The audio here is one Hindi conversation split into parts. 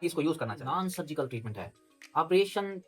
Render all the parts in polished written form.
इसको यूज़ करना चाहिए। नॉन सर्जिकल ट्रीटमेंट है, ऑपरेशन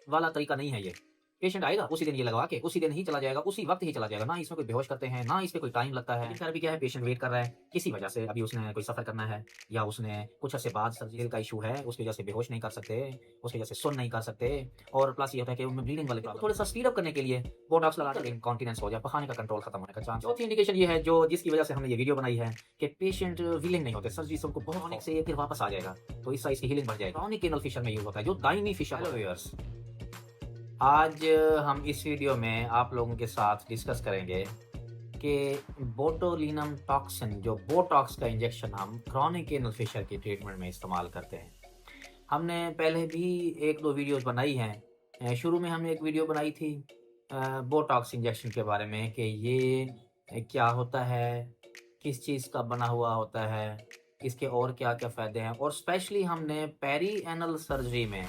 वाला तरीका नहीं है ये। पेशेंट आएगा, उसी दिन ये लगवा के उसी दिन ही चला जाएगा, उसी वक़्त ही चला जाएगा। ना इसमें कोई बेहोश करते हैं, ना इसपे कोई टाइम लगता है। थेरेपी क्या है, पेशेंट वेट कर रहा है, किसी वजह से अभी उसने कोई सफ़र करना है या उसने कुछ अरसे बाद सर्जिकल का इश्यू है, उसकी वजह से बेहोश नहीं कर सकते, उसकी वजह से सुन नहीं कर सकते और प्लस ये होता है कि उनमें ब्लीडिंग वाले प्रॉब्लम थोड़ा-सा स्पीड अप करने के लिए बोटॉक्स लगा के इनकॉन्टिनेंस हो जाए, पखाने का कंट्रोल खत्म होने का चांस। चौथी इंडिकेशन ये है जो जिसकी वजह से हमने ये वीडियो बनाई है कि पेशेंट विलिंग नहीं होते, सर्जरी से उनको बहुत होने से फिर वापस आ जाएगा, तो इस साइज़ की हीलिंग बढ़ जाएगी। क्रॉनिक एनल फिशर में यूज़ होता है, जो दायमी फिशर। हेलो व्यूअर्स, आज हम इस वीडियो में आप लोगों के साथ डिस्कस करेंगे कि बोटुलिनम टॉक्सिन, जो बोटॉक्स का इंजेक्शन हम क्रॉनिक एनल फिशर की ट्रीटमेंट में इस्तेमाल करते हैं। हमने पहले भी 1-2 वीडियोज़ बनाई हैं। शुरू में हमने एक वीडियो बनाई थी बोटॉक्स इंजेक्शन के बारे में कि ये क्या होता है, किस चीज़ का बना हुआ होता है, इसके और क्या-क्या फ़ायदे हैं और स्पेशली हमने पेरी एनल सर्जरी में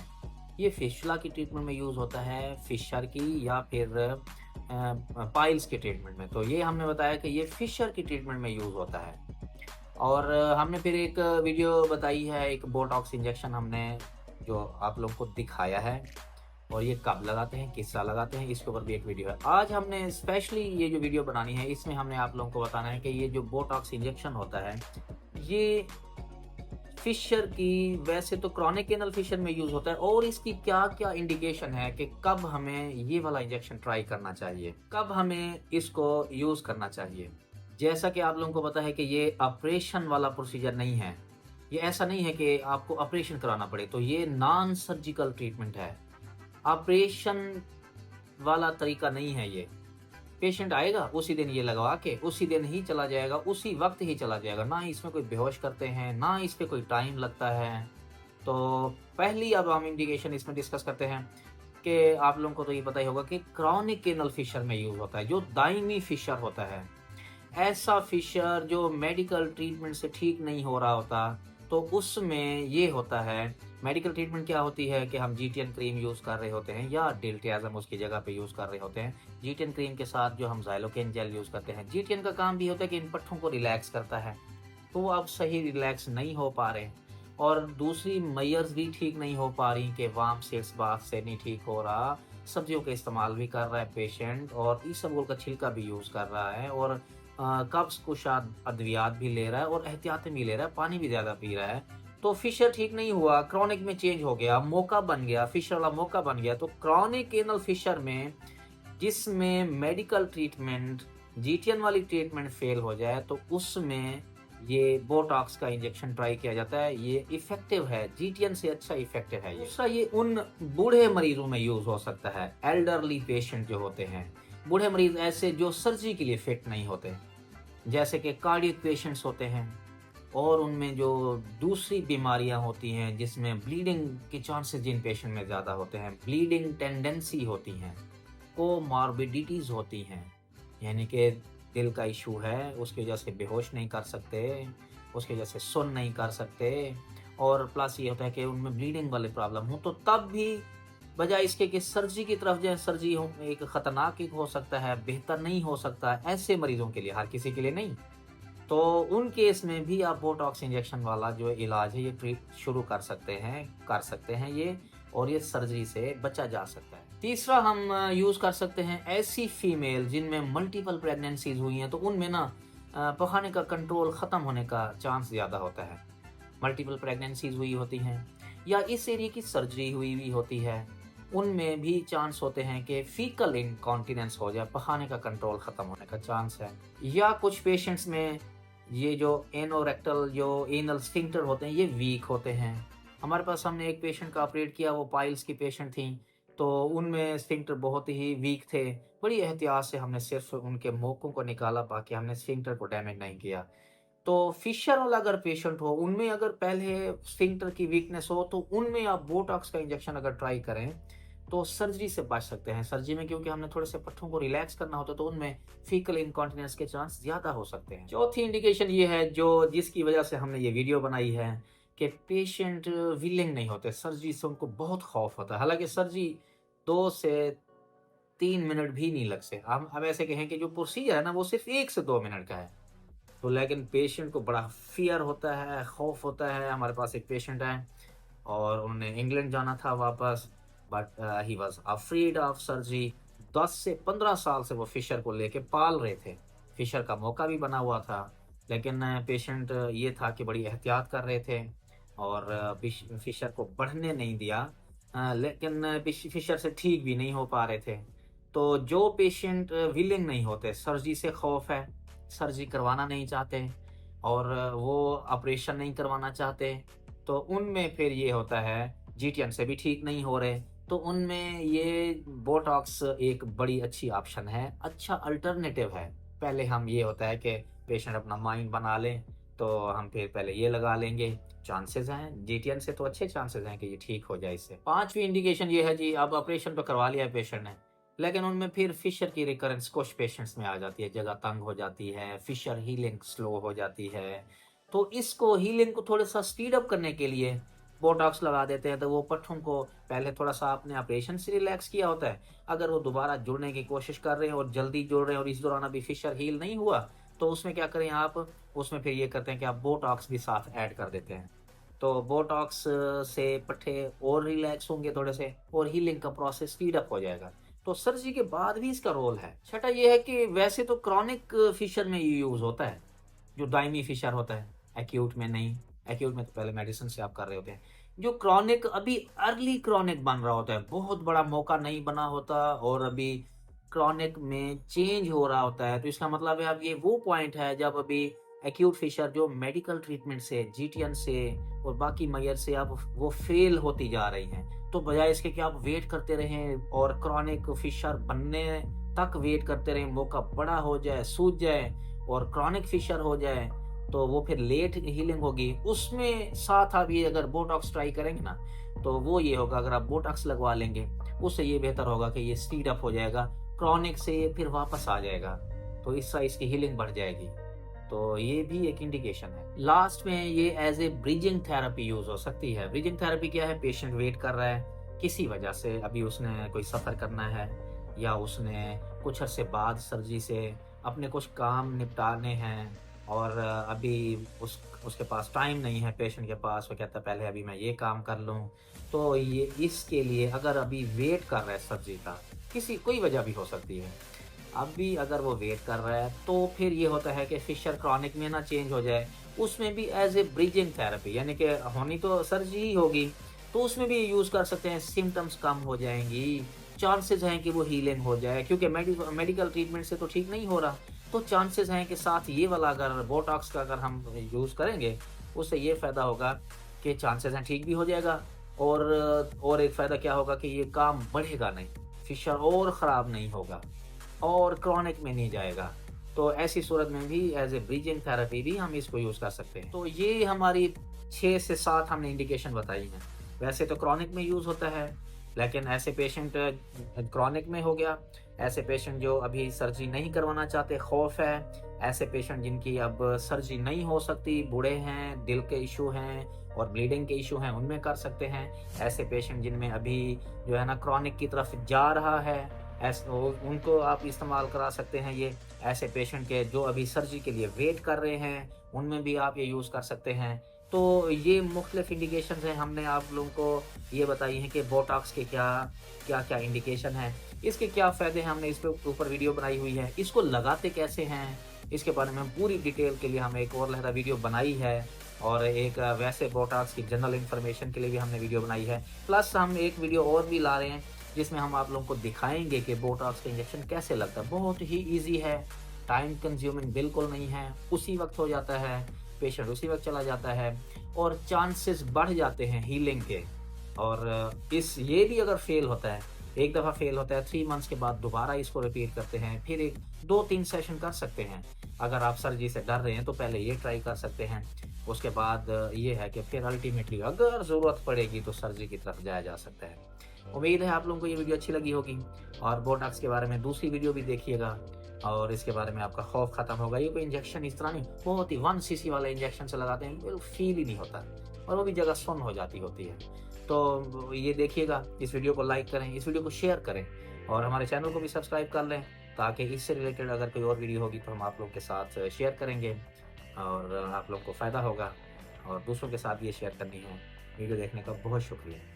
ये फिशला की ट्रीटमेंट में यूज़ होता है, फिशर की या फिर पाइल्स की ट्रीटमेंट में। तो ये हमने बताया कि ये फिशर की ट्रीटमेंट में यूज़ होता है। और हमने फिर एक वीडियो बताई है, एक बोटॉक्स इंजेक्शन हमने जो आप लोग को दिखाया है और ये कब लगाते हैं, किस साल लगाते हैं, इसके ऊपर भी एक वीडियो है। आज हमने स्पेशली ये जो वीडियो बनानी है, इसमें हमने आप लोगों को बताना है कि ये जो बोटॉक्स इंजेक्शन होता है, ये फिशर की वैसे तो क्रॉनिक एनल फिशर में यूज़ होता है और इसकी क्या-क्या इंडिकेशन है कि कब हमें ये वाला इंजेक्शन ट्राई करना चाहिए, कब हमें इसको यूज़ करना चाहिए। जैसा कि आप लोगों को पता है कि ये ऑपरेशन वाला प्रोसीजर नहीं है। ये ऐसा नहीं है कि आपको ऑपरेशन कराना पड़े, तो ये नॉन सर्जिकल ट्रीटमेंट है। ऑपरेशन वाला तरीका नहीं है ये। पेशेंट आएगा, उसी दिन ये लगवा के उसी दिन ही चला जाएगा, उसी वक़्त ही चला जाएगा। ना इसमें कोई बेहोश करते हैं, ना इस पे कोई टाइम लगता है। तो पहली अब हम इंडिकेशन इसमें डिस्कस करते हैं कि आप लोगों को तो ये पता ही होगा कि क्रॉनिक एनल फिशर में यूज़ होता है, जो दायमी फिशर होता है। ऐसा फिशर जो मेडिकल ट्रीटमेंट से ठीक नहीं हो रहा होता, तो उसमें ये होता है। मेडिकल ट्रीटमेंट क्या होती है कि हम जीटीएन क्रीम यूज़ कर रहे होते हैं या डिल्टियाज़म उसकी जगह पे यूज़ कर रहे होते हैं। जीटीएन क्रीम के साथ जो हम ज़ाइलोकेन जेल यूज़ करते हैं। जीटीएन का काम भी होता है कि इन पट्ठों को रिलैक्स करता है, तो वो अब सही रिलैक्स नहीं हो पा रहे और दूसरी मेयर्स भी ठीक नहीं हो पा रही कि वार्म सीड्स बाथ से नहीं ठीक हो रहा। सब्जियों का इस्तेमाल भी कर रहा है पेशेंट और इसबगोल का छिलका भी यूज़ कर रहा है और कब्ज़ कुशाद अद्वियात भी ले रहा है और एहतियातें भी ले रहा है, पानी भी ज़्यादा पी रहा है। तो फिशर ठीक नहीं हुआ, क्रॉनिक में चेंज हो गया, मौका बन गया, फिशर वाला मौका बन गया। तो क्रॉनिक एनल फिशर में जिसमें मेडिकल ट्रीटमेंट, जीटीएन वाली ट्रीटमेंट फेल हो जाए, तो उसमें ये बोटॉक्स का इंजेक्शन ट्राई किया जाता है। ये इफ़ेक्टिव है, जीटीएन से अच्छा इफ़ेक्टिव है ये। दूसरा, ये उन बूढ़े मरीज़ों में यूज़ हो सकता है, एल्डरली पेशेंट जो होते हैं। बूढ़े मरीज़ ऐसे जो सर्जरी के लिए फिट नहीं होते, जैसे कि कार्डियक पेशेंट्स होते हैं और उनमें जो दूसरी बीमारियां होती हैं जिसमें ब्लीडिंग के चांसेस जिन पेशेंट में ज़्यादा होते हैं, ब्लीडिंग टेंडेंसी होती हैं, कोमॉर्बिडिटीज़ होती हैं, यानी कि दिल का इशू है, उसकी वजह से बेहोश नहीं कर सकते, उसकी वजह से सुन नहीं कर सकते और प्लस ये होता है कि उनमें ब्लीडिंग वाले प्रॉब्लम हो, तो तब भी बजाय इसके कि सर्जरी की तरफ जाए, सर्जरी हो एक ख़तरनाक एक हो सकता है, बेहतर नहीं हो सकता है, ऐसे मरीज़ों के लिए, हर किसी के लिए नहीं। तो उन केस में भी आप बोटॉक्स इंजेक्शन वाला जो इलाज है ये ट्रीट शुरू कर सकते हैं ये और ये सर्जरी से बचा जा सकता है। तीसरा हम यूज़ कर सकते हैं ऐसी फीमेल जिनमें मल्टीपल प्रेगनेंसीज़ हुई हैं, तो उनमें ना पखाने का कंट्रोल ख़त्म होने का चांस ज़्यादा होता है। मल्टीपल प्रेगनेंसीज़ हुई होती हैं या इस एरिया की सर्जरी हुई हुई होती है, उनमें भी चांस होते हैं कि फीकल इनकॉन्टिनेंस हो जाए, पखाने का कंट्रोल ख़त्म होने का चांस है। या कुछ पेशेंट्स में ये जो एनोरेक्टल जो एनल स्फिंक्टर होते हैं ये वीक होते हैं। हमारे पास हमने एक पेशेंट का ऑपरेट किया, वो पाइल्स की पेशेंट थी, तो उनमें स्फिंक्टर बहुत ही वीक थे। बड़ी एहतियात से हमने सिर्फ उनके मोकों को निकाला, बाकी हमने स्फिंक्टर को डैमेज नहीं किया। तो फिशर वाला अगर पेशेंट हो, उनमें अगर पहले स्फिंक्टर की वीकनेस हो, तो उनमें आप बोटॉक्स का इंजेक्शन अगर ट्राई करें, तो सर्जरी से बच सकते हैं। सर्जरी में क्योंकि हमने थोड़े से पट्ठों को रिलैक्स करना होता है, तो उनमें फीकल इनकॉन्टिनेंस के चांस ज़्यादा हो सकते हैं। चौथी इंडिकेशन ये है जो जिसकी वजह से हमने ये वीडियो बनाई है कि पेशेंट विलिंग नहीं होते, सर्जरी से उनको बहुत खौफ होता है। हालाँकि सर्जरी 2 से 3 मिनट भी नहीं लग से हम अब ऐसे कहें कि जो प्रोसीजर है ना, वो सिर्फ़ 1 से 2 मिनट का है। तो लेकिन पेशेंट को बड़ा फ़ियर होता है, खौफ होता है। हमारे पास एक पेशेंट है, और उन्होंने इंग्लैंड जाना था वापस, but he was afraid of surgery. 10 से 15 साल से वो फिशर को लेके पाल रहे थे। फिशर का मौका भी बना हुआ था, लेकिन पेशेंट ये था कि बड़ी एहतियात कर रहे थे और फिशर को बढ़ने नहीं दिया। लेकिन फिशर से ठीक भी नहीं हो पा रहे थे। तो जो पेशेंट विलिंग नहीं होते, सर्जरी से खौफ है, सर्जरी करवाना नहीं चाहते और वो ऑपरेशन नहीं करवाना चाहते, तो उनमें फिर ये होता है, जीटीएन से भी ठीक नहीं हो रहे, तो उनमें ये बोटॉक्स एक बड़ी अच्छी ऑप्शन है, अच्छा अल्टरनेटिव है। पहले हम ये होता है कि पेशेंट अपना माइंड बना लें, तो हम फिर पहले ये लगा लेंगे, चांसेस हैं जीटीएन से, तो अच्छे चांसेस हैं कि ये ठीक हो जाए इससे। पांचवी इंडिकेशन ये है जी, अब ऑपरेशन तो करवा लिया पेशेंट ने, लेकिन उनमें फिर फिशर की रिकरेंस कुछ पेशेंट्स में आ जाती है, जगह तंग हो जाती है, फिशर हीलिंग स्लो हो जाती है। तो इसको हीलिंग को थोड़ा सा स्पीड अप करने के लिए बोटॉक्स लगा देते हैं, तो वो पट्टों को पहले थोड़ा सा आपने ऑपरेशन से रिलैक्स किया होता है, अगर वो दोबारा जुड़ने की कोशिश कर रहे हैं और जल्दी जुड़ रहे हैं और इस दौरान अभी फिशर हील नहीं हुआ, तो उसमें क्या करें आप, उसमें फिर ये करते हैं कि आप बोटॉक्स भी साथ ऐड कर देते हैं। तो बोटॉक्स से पट्टे और रिलैक्स होंगे थोड़े से और हीलिंग का प्रोसेस स्पीड अप हो जाएगा। तो सर्जरी के बाद भी इसका रोल है। छठा ये है कि वैसे तो क्रॉनिक फिशर में ये यूज होता है, जो दायमी फिशर होता है, एक्यूट में नहीं। एक्यूट में तो पहले मेडिसिन से आप कर रहे होते हैं। जो क्रॉनिक, अभी अर्ली क्रॉनिक बन रहा होता है, बहुत बड़ा मौका नहीं बना होता और अभी क्रॉनिक में चेंज हो रहा होता है, तो इसका मतलब है अब ये वो पॉइंट है जब अभी एक्यूट फिशर जो मेडिकल ट्रीटमेंट से, जीटीएन से और बाकी मैयर से अब वो फेल होती जा रही हैं, तो बजाय इसके कि आप वेट करते रहें और क्रॉनिक फिशर बनने तक वेट करते रहें, मौका बड़ा हो जाए, सूज जाए और क्रॉनिक फिशर हो जाए, तो वो फिर लेट हीलिंग होगी। उसमें साथ आप ये अगर बोटॉक्स ट्राई करेंगे ना, तो वो ये होगा, अगर आप बोटॉक्स लगवा लेंगे, उससे ये बेहतर होगा कि ये स्पीड अप हो जाएगा, क्रॉनिक से ये फिर वापस आ जाएगा, तो इससे इसकी हीलिंग बढ़ जाएगी। तो ये भी एक इंडिकेशन है। लास्ट में ये as a bridging therapy use हो सकती है। ब्रिजिंग थेरेपी क्या है, पेशेंट वेट कर रहा है किसी वजह से, अभी उसने कोई सफ़र करना है या उसने कुछ अरसे बाद सर्जरी से अपने कुछ काम निपटाने हैं और अभी उसके पास टाइम नहीं है, पेशेंट के पास, वो कहता है पहले अभी मैं ये काम कर लूँ। तो ये इसके लिए अगर अभी वेट कर रहा है सर्जरी का, किसी कोई वजह भी हो सकती है, अभी अगर वो वेट कर रहा है, तो फिर ये होता है कि फिशर क्रॉनिक में ना चेंज हो जाए, उसमें भी एज ए ब्रिजिंग थेरेपी, यानी कि होनी तो सर्जरी ही होगी, तो उसमें भी यूज़ कर सकते हैं, सिम्टम्स कम हो जाएंगी, चांसेस हैं कि वो हीलिंग हो जाए, क्योंकि मेडिकल ट्रीटमेंट से तो ठीक नहीं हो रहा, तो चांसेस हैं कि साथ ये वाला अगर बोटॉक्स का अगर हम यूज़ करेंगे, उससे ये फ़ायदा होगा कि चांसेस हैं ठीक भी हो जाएगा और एक फ़ायदा क्या होगा कि ये काम बढ़ेगा नहीं, फिशर और ख़राब नहीं होगा और क्रॉनिक में नहीं जाएगा। तो ऐसी सूरत में भी एज ए ब्रिजिंग थेरेपी भी हम इसको यूज़ कर सकते हैं। तो ये हमारी 6 से 7 हमने इंडिकेशन बताई हैं। वैसे तो क्रॉनिक में यूज़ होता है, लेकिन ऐसे पेशेंट क्रॉनिक में हो गया, ऐसे पेशेंट जो अभी सर्जरी नहीं करवाना चाहते, खौफ है, ऐसे पेशेंट जिनकी अब सर्जरी नहीं हो सकती, बूढ़े हैं, दिल के इशू हैं और ब्लीडिंग के इशू हैं, उनमें कर सकते हैं। ऐसे पेशेंट जिनमें अभी जो है ना क्रॉनिक की तरफ जा रहा है, उनको आप इस्तेमाल करा सकते हैं ये। ऐसे पेशेंट के जो अभी सर्जरी के लिए वेट कर रहे हैं, उनमें भी आप ये यूज़ कर सकते हैं। तो ये मुख्तलिफ इंडिकेशंस हैं, हमने आप लोगों को ये बताई हैं कि बोटॉक्स के क्या इंडिकेशन हैं, इसके क्या फ़ायदे हैं, हमने इसके ऊपर वीडियो बनाई हुई है। इसको लगाते कैसे हैं, इसके बारे में हम पूरी डिटेल के लिए हमने एक और अलहदा वीडियो बनाई है और एक वैसे बोटॉक्स की जनरल इन्फॉर्मेशन के लिए भी हमने वीडियो बनाई है। प्लस हम एक वीडियो और भी ला रहे हैं, जिसमें हम आप लोगों को दिखाएँगे कि बोटॉक्स का इंजेक्शन कैसे लगता है। बहुत ही ईज़ी है, टाइम कंज्यूमिंग बिल्कुल नहीं है, उसी वक़्त हो जाता है, पेशेंट उसी वक़्त चला जाता है और चांसेस बढ़ जाते हैं हीलिंग के। और इस ये भी अगर फ़ेल होता है, एक दफ़ा फ़ेल होता है, 3 मंथ्स के बाद दोबारा इसको रिपीट करते हैं, फिर एक 2-3 सेशन कर सकते हैं। अगर आप सर्जरी से डर रहे हैं तो पहले ये ट्राई कर सकते हैं। उसके बाद ये है कि फिर अल्टीमेटली अगर ज़रूरत पड़ेगी तो सर्जरी की तरफ जाया जा सकता है। उम्मीद है आप लोगों को ये वीडियो अच्छी लगी होगी और बोटॉक्स के बारे में दूसरी वीडियो भी देखिएगा और इसके बारे में आपका खौफ ख़त्म होगा। ये कोई इंजेक्शन इस तरह नहीं, बहुत ही 1 सीसी वाले इंजेक्शन से लगाते हैं, बिल्कुल फ़ील ही नहीं होता और वो भी जगह सुन्न हो जाती होती है। तो ये देखिएगा, इस वीडियो को लाइक करें, इस वीडियो को शेयर करें और हमारे चैनल को भी सब्सक्राइब कर लें, ताकि इससे रिलेटेड अगर कोई और वीडियो होगी तो हम आप लोग के साथ शेयर करेंगे और आप लोग को फ़ायदा होगा और दूसरों के साथ भी ये शेयर करनी है। वीडियो देखने का बहुत शुक्रिया।